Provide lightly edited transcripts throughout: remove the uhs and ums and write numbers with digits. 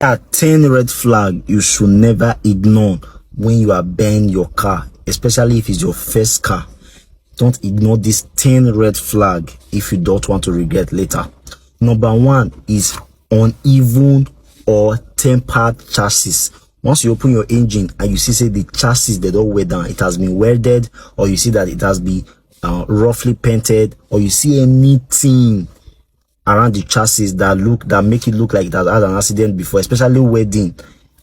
There are 10 red flags you should never ignore when you are buying your car, especially if it's your first car. Don't ignore this 10 red flag if you don't want to regret later. Number 1 is uneven or tempered chassis. Once you open your engine and you see the chassis, they don't wear down, it has been welded, or you see that it has been roughly painted, or you see anything around the chassis that make it look like it has had an accident before, especially welding,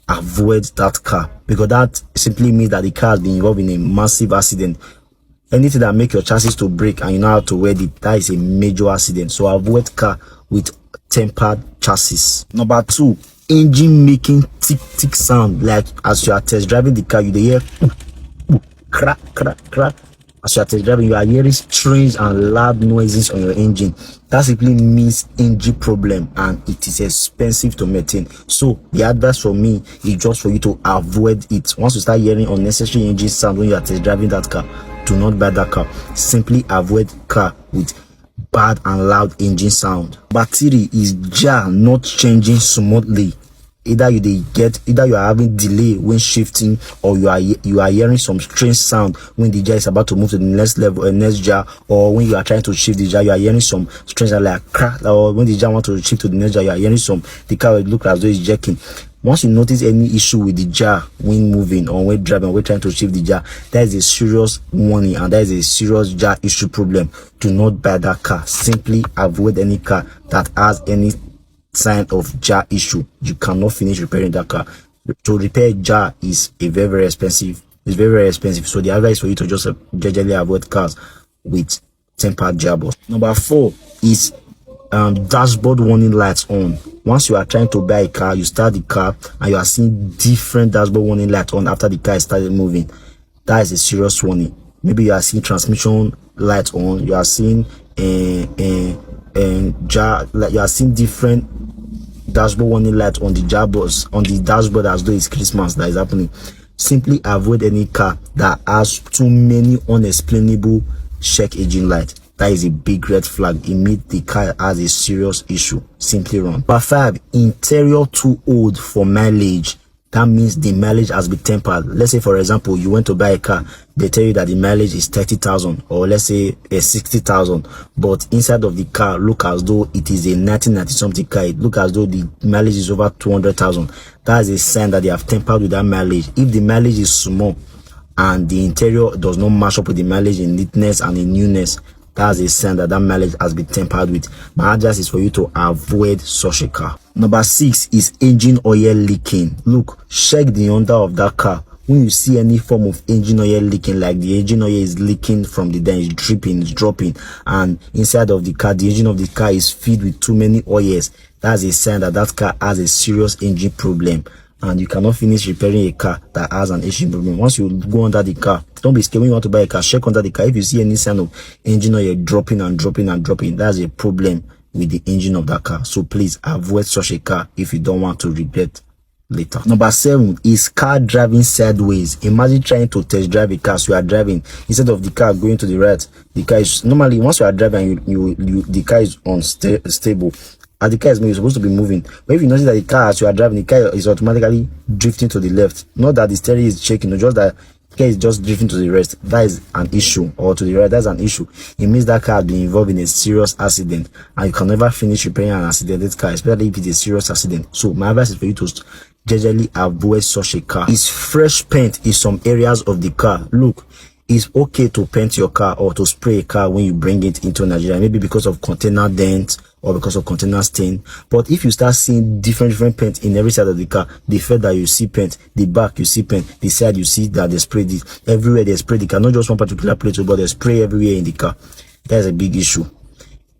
avoid that car, because that simply means that the car has been involved in a massive accident. Anything that make your chassis to break and you know how to weld it, that is a major accident. So avoid car with tempered chassis. Number 2, engine making tick tick sound. Like as you are test driving the car, you hear crack crack crack. As you are test driving, you are hearing strange and loud noises on your engine. That simply means engine problem, and it is expensive to maintain. So the advice from me is just for you to avoid it. Once you start hearing unnecessary engine sound when you are test driving that car, do not buy that car. Simply avoid car with bad and loud engine sound. Battery is jar not changing smoothly. Either you are having delay when shifting, or you are hearing some strange sound when the jar is about to move to the next level, next jar, or when you are trying to shift the jar, you are hearing some strange sound like crack, or when the jar wants to shift to the next jar, you are hearing the car will look as though it's jerking. Once you notice any issue with the jar when moving or when driving, when trying to shift the jar, that is a serious warning, and that is a serious jar issue problem. Do not buy that car. Simply avoid any car that has any sign of jar issue. You cannot finish repairing that car. To repair jar is very expensive. It's very expensive. So the advice for you to just gradually avoid cars with tempered jar box. Number 4 is dashboard warning lights on. Once you are trying to buy a car, you start the car and you are seeing different dashboard warning lights on after the car started moving. That is a serious warning. Maybe you are seeing transmission lights on, you are seeing you are seeing different dashboard warning lights on the dashboard as though it's Christmas that is happening. Simply avoid any car that has too many unexplainable check engine light. That is a big red flag. It means the car has a serious issue. Simply run. Number 5, interior too old for mileage. That means the mileage has been tempered. Let's say, for example, you went to buy a car, they tell you that the mileage is 30,000, or let's say 60,000, but inside of the car look as though it is a 1990 something car. It look as though the mileage is over 200,000. That is a sign that they have tempered with that mileage. If the mileage is small and the interior does not match up with the mileage in neatness and in newness, that's a sign that mileage has been tempered with. My advice is for you to avoid such a car. Number 6 is engine oil leaking. Look, check the under of that car. When you see any form of engine oil leaking, like the engine oil is leaking from the den, it's dripping, it's dropping, and inside of the car, the engine of the car is filled with too many oils, that's a sign that car has a serious engine problem, and you cannot finish repairing a car that has an engine problem. Once you go under the car, don't be scared when you want to buy a car, check under the car. If you see any sign of engine oil dropping and dropping and dropping, that's a problem with the engine of that car. So please avoid such a car if you don't want to regret later. Number 7 is car driving sideways. Imagine trying to test drive a car. So you are driving, instead of the car going to the right, the car is normally, once you are driving, the car is unstable. As the car is moving, you're supposed to be moving. But if you notice that the car, as you are driving, the car is automatically drifting to the left. Not that the steering is shaking, no, just that the car is just drifting to the left. That is an issue. Or to the right, that's an issue. It means that car has been involved in a serious accident, and you can never finish repairing an accidented car, especially if it's a serious accident. So my advice is for you to generally avoid such a car. Is fresh paint in some areas of the car. Look, it's okay to paint your car or to spray a car when you bring it into Nigeria, maybe because of container dent or because of container stain. But if you start seeing different paint in every side of the car, the front that you see paint, the back you see paint, the side you see that they sprayed it, everywhere they spray the car, not just one particular place, but they spray everywhere in the car. That's a big issue.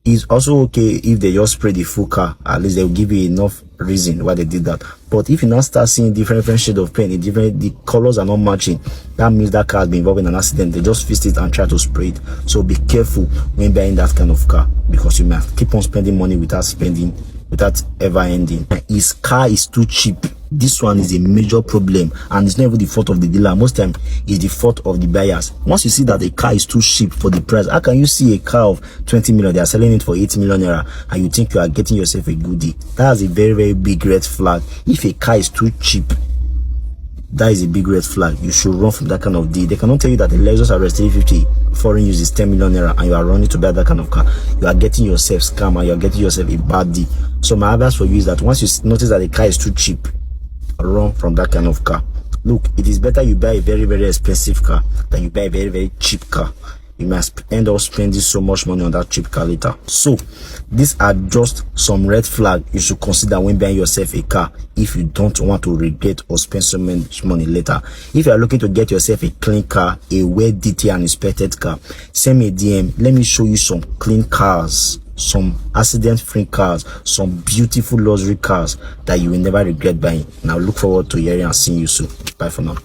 It's also okay if they just spray the full car. At least they will give you enough reason why they did that. But if you now start seeing different shades of paint, the colors are not matching, that means that car has been involved in an accident. They just fixed it and try to spray it. So be careful when buying that kind of car, because you might keep on spending money without ever ending. His car is too cheap. This one is a major problem, and it's not even the fault of the dealer. Most time it's the fault of the buyers. Once you see that a car is too cheap for the price, how can you see a car of 20 million, they are selling it for 80 million naira, and you think you are getting yourself a goodie? That's a very, very big red flag. If a car is too cheap, that is a big red flag. You should run from that kind of deal. They cannot tell you that the Lexus RX 350 foreign use is 10 million naira and you are running to buy that kind of car. You are getting yourself scam, and you are getting yourself a bad deal. So my advice for you is that once you notice that the car is too cheap, run from that kind of car. Look, it is better you buy a very, very expensive car than you buy a very, very cheap car. You must end up spending so much money on that cheap car later. So these are just some red flags you should consider when buying yourself a car, if you don't want to regret or spend so much money later. If you are looking to get yourself a clean car, a well detailed and inspected car, send me a DM. Let me show you some clean cars, some accident-free cars, some beautiful luxury cars that you will never regret buying. Now look forward to hearing and seeing you soon. Bye for now.